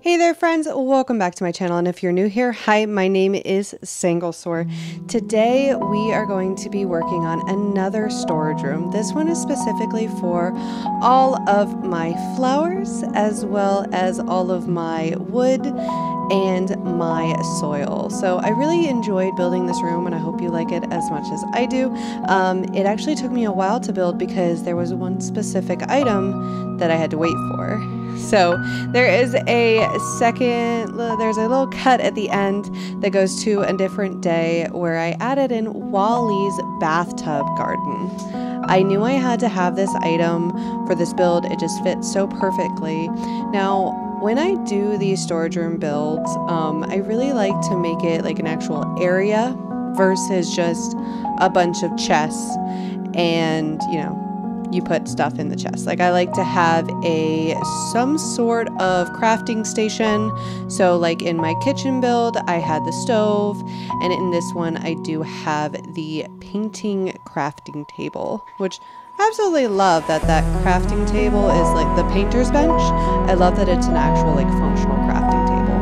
Hey there friends, welcome back to my channel, and if you're new here, hi, my name is Sanglesaur. Today we are going to be working on another storage room. This one is specifically for all of my flowers as well as all of my wood and my soil. So I really enjoyed building this room and I hope you like it as much as I do. It actually took me a while to build because there was one specific item that I had to wait for. So there is there's a little cut at the end that goes to a different day where I added in Wally's bathtub garden. I knew I had to have this item for this build. It just fits so perfectly. Now, when I do these storage room builds, I really like to make it like an actual area versus just a bunch of chests and, you know, you put stuff in the chest. Like I like to have some sort of crafting station. So like in my kitchen build, I had the stove, and in this one I do have the painting crafting table, which I absolutely love that crafting table is like the painter's bench. I love that it's an actual like functional crafting table.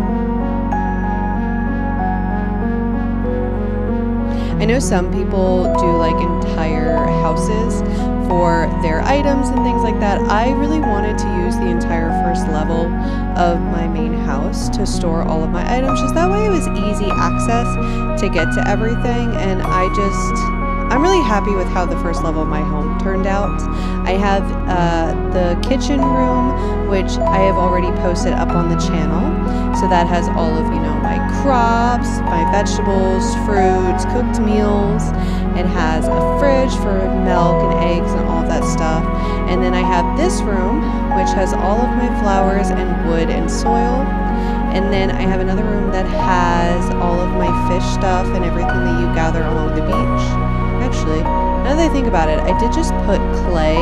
I know some people do like entire houses for their items and things like that. I really wanted to use the entire first level of my main house to store all of my items, just that way it was easy access to get to everything. And I'm really happy with how the first level of my home turned out. I have the kitchen room, which I have already posted up on the channel. So that has all of, you know, my crops, my vegetables, fruits, cooked meals. It has a fridge for milk and eggs and all of that stuff. And then I have this room, which has all of my flowers and wood and soil. And then I have another room that has all of my fish stuff and everything that you gather along the beach. Actually, now that I think about it, I did just put clay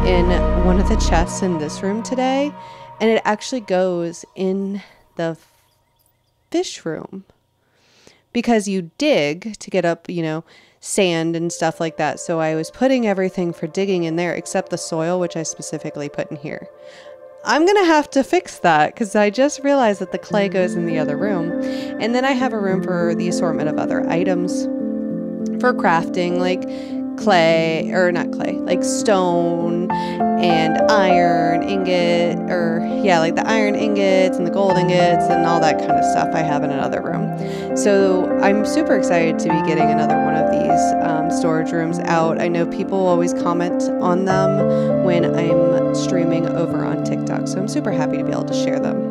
in one of the chests in this room today, and it actually goes in the fish room because you dig to get up, you know, sand and stuff like that. So I was putting everything for digging in there except the soil, which I specifically put in here. I'm gonna have to fix that because I just realized that the clay goes in the other room. And then I have a room for the assortment of other items for crafting, like like stone and iron ingot, like the iron ingots and the gold ingots and all that kind of stuff I have in another room. So I'm super excited to be getting another one of these storage rooms out. I know people always comment on them when I'm streaming over on TikTok, so I'm super happy to be able to share them.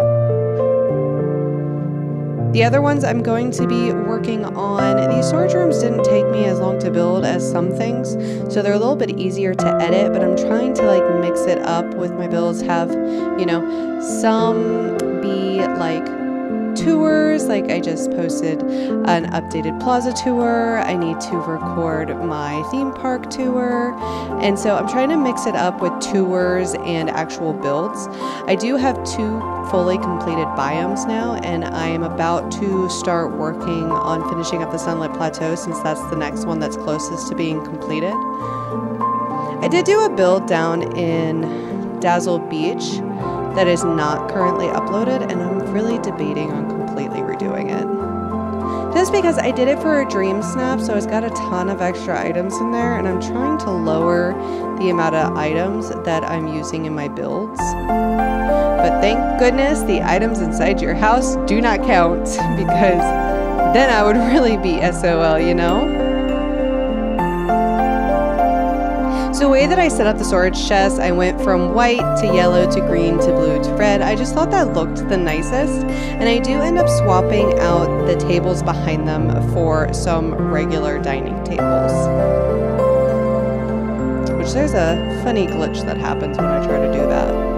The other ones I'm going to be working on, these storage rooms didn't take me as long to build as some things, so they're a little bit easier to edit, but I'm trying to like mix it up with my builds, have, you know, some be like tours, like I just posted an updated plaza tour. I need to record my theme park tour, and so I'm trying to mix it up with tours and actual builds. I do have 2 fully completed biomes now, and I am about to start working on finishing up the Sunlit Plateau since that's the next one that's closest to being completed. I did do a build down in Dazzle Beach that is not currently uploaded, and I'm really debating on completely redoing it. Just because I did it for a dream snap, so it's got a ton of extra items in there, and I'm trying to lower the amount of items that I'm using in my builds. But thank goodness the items inside your house do not count, because then I would really be SOL, you know? So the way that I set up the storage chest, I went from white to yellow to green to blue to red. I just thought that looked the nicest, and I do end up swapping out the tables behind them for some regular dining tables. Which there's a funny glitch that happens when I try to do that.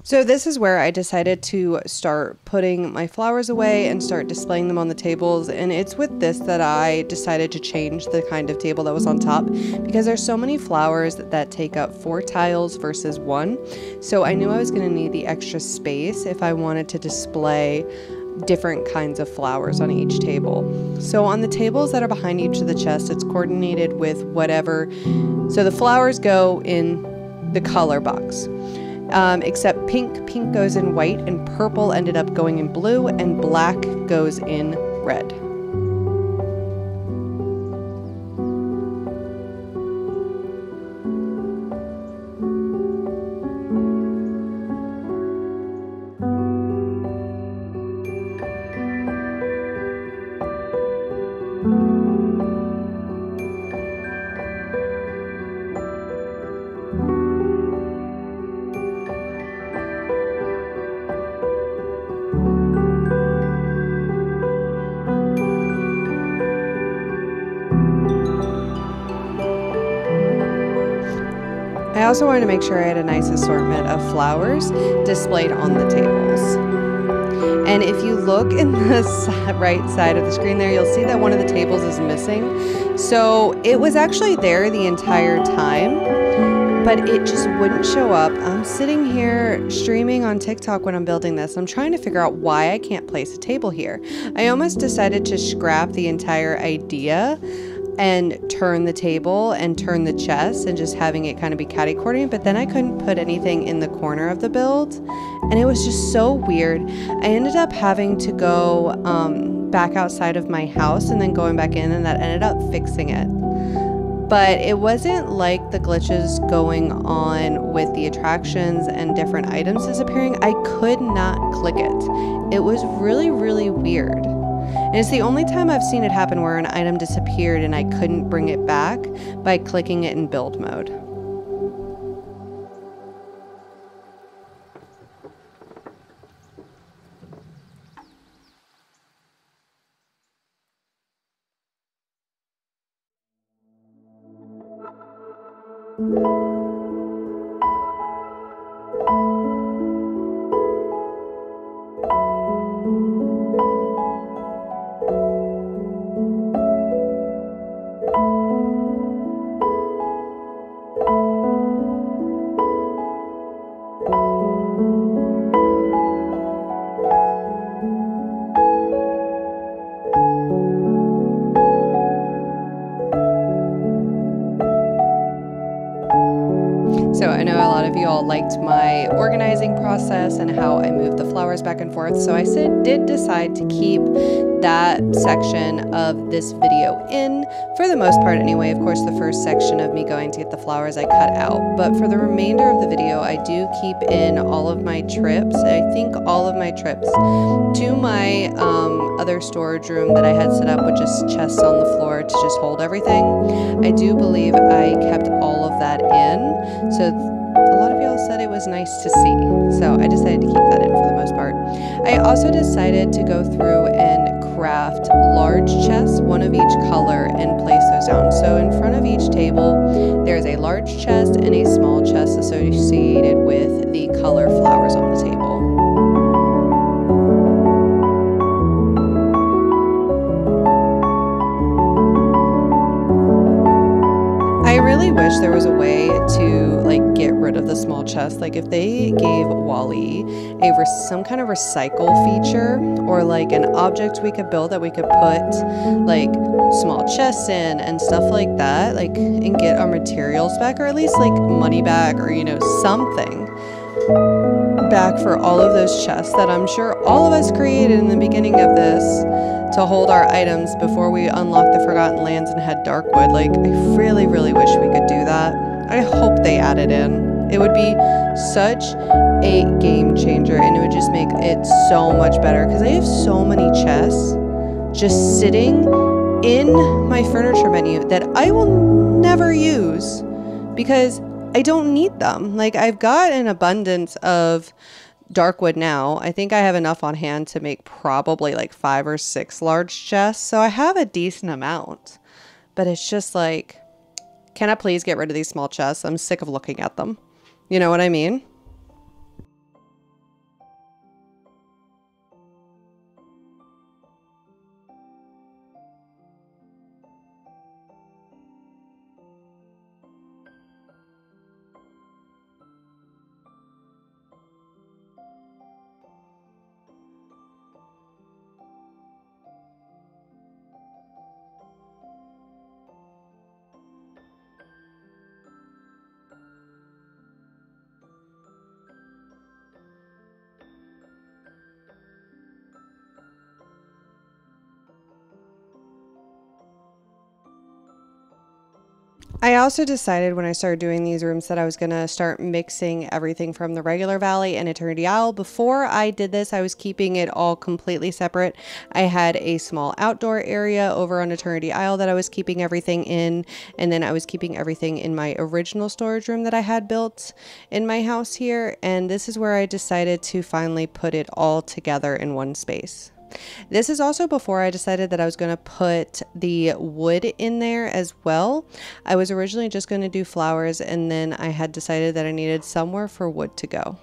So this is where I decided to start putting my flowers away and start displaying them on the tables, and it's with this that I decided to change the kind of table that was on top, because there's so many flowers that take up 4 tiles versus 1. So I knew I was going to need the extra space if I wanted to display different kinds of flowers on each table. So on the tables that are behind each of the chests, it's coordinated with whatever. So the flowers go in the color box. Except pink goes in white, and purple ended up going in blue, and black goes in red. I also wanted to make sure I had a nice assortment of flowers displayed on the tables. And if you look in the right side of the screen there, you'll see that one of the tables is missing. So it was actually there the entire time, but it just wouldn't show up. I'm sitting here streaming on TikTok when I'm building this. I'm trying to figure out why I can't place a table here. I almost decided to scrap the entire idea and turn the table and turn the chest and just having it kind of be catty corny, but then I couldn't put anything in the corner of the build, and it was just so weird. I ended up having to go back outside of my house and then going back in, and that ended up fixing it. But it wasn't like the glitches going on with the attractions and different items disappearing. I could not click it. It was really, really weird. And it's the only time I've seen it happen where an item disappeared and I couldn't bring it back by clicking it in build mode. So I know a lot of you all liked my organizing process and how I moved the flowers back and forth. So I did decide to keep that section of this video in, for the most part anyway. Of course, the first section of me going to get the flowers I cut out. But for the remainder of the video, I do keep in all of my trips. I think all of my trips to my other storage room that I had set up with just chests on the floor to just hold everything. I do believe I kept all of that in. So a lot of y'all said it was nice to see. So I decided to keep that in for the most part. I also decided to go through and craft large chests, one of each color, and place those down. So in front of each table, there's a large chest and a small chest associated with the color flowers on the table. I really wish there was a way to like get rid of the small chest. Like if they gave Wally some kind of recycle feature, or like an object we could build that we could put like small chests in and stuff like that, like, and get our materials back, or at least like money back, or you know, something back for all of those chests that I'm sure all of us created in the beginning of this to hold our items before we unlocked the Forgotten Lands and had Darkwood. Like, I really, really wish we could do that. I hope they add it in. It would be such a game changer, and it would just make it so much better, because I have so many chests just sitting in my furniture menu that I will never use because I don't need them. Like, I've got an abundance of Darkwood now. I think I have enough on hand to make probably like 5 or 6 large chests. So I have a decent amount, but it's just like, can I please get rid of these small chests? I'm sick of looking at them. You know what I mean? I also decided when I started doing these rooms that I was going to start mixing everything from the regular valley and Eternity Isle. Before I did this, I was keeping it all completely separate. I had a small outdoor area over on Eternity Isle that I was keeping everything in, and then I was keeping everything in my original storage room that I had built in my house here, and this is where I decided to finally put it all together in one space. This is also before I decided that I was going to put the wood in there as well. I was originally just going to do flowers, and then I had decided that I needed somewhere for wood to go.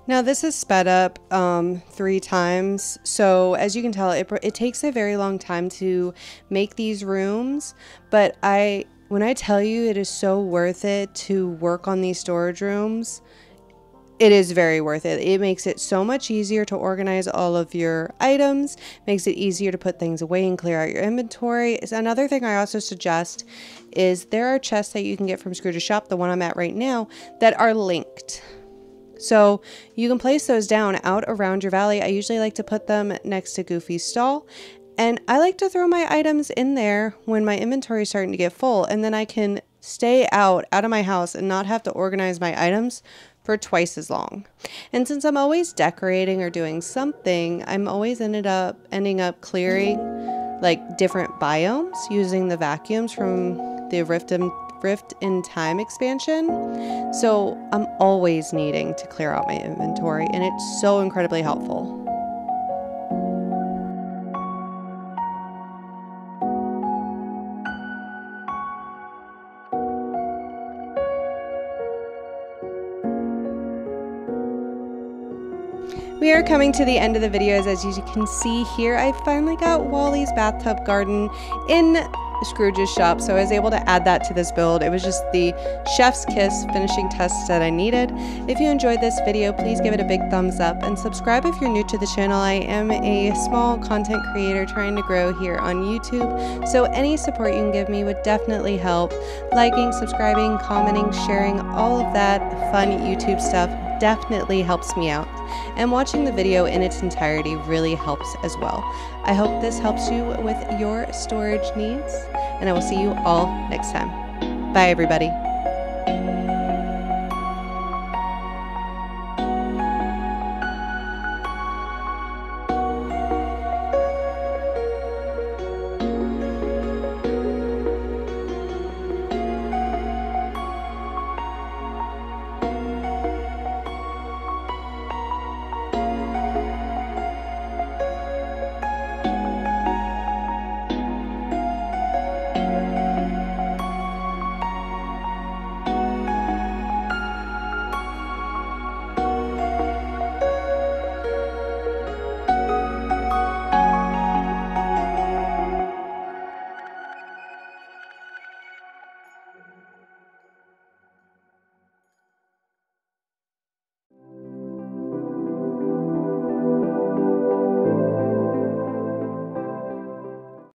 Now this is sped up 3 times, so as you can tell, it takes a very long time to make these rooms, but when I tell you it is so worth it to work on these storage rooms, it is very worth it. It makes it so much easier to organize all of your items, makes it easier to put things away and clear out your inventory. Another thing I also suggest is there are chests that you can get from Scrooge's shop, the one I'm at right now, that are linked. So you can place those down out around your valley. I usually like to put them next to Goofy's stall, and I like to throw my items in there when my inventory is starting to get full, and then I can stay out of my house and not have to organize my items for twice as long. And since I'm always decorating or doing something, I'm always ending up clearing like different biomes using the vacuums from the Rift in Time expansion. So I'm always needing to clear out my inventory, and it's so incredibly helpful. We are coming to the end of the videos. As you can see here, I finally got Wally's bathtub garden in Scrooge's shop, so I was able to add that to this build. It was just the chef's kiss finishing test that I needed. If you enjoyed this video, please give it a big thumbs up and subscribe if you're new to the channel. I am a small content creator trying to grow here on YouTube, so any support you can give me would definitely help. Liking, subscribing, commenting, sharing, all of that fun YouTube stuff definitely helps me out, and watching the video in its entirety really helps as well. I hope this helps you with your storage needs, and I will see you all next time. Bye everybody.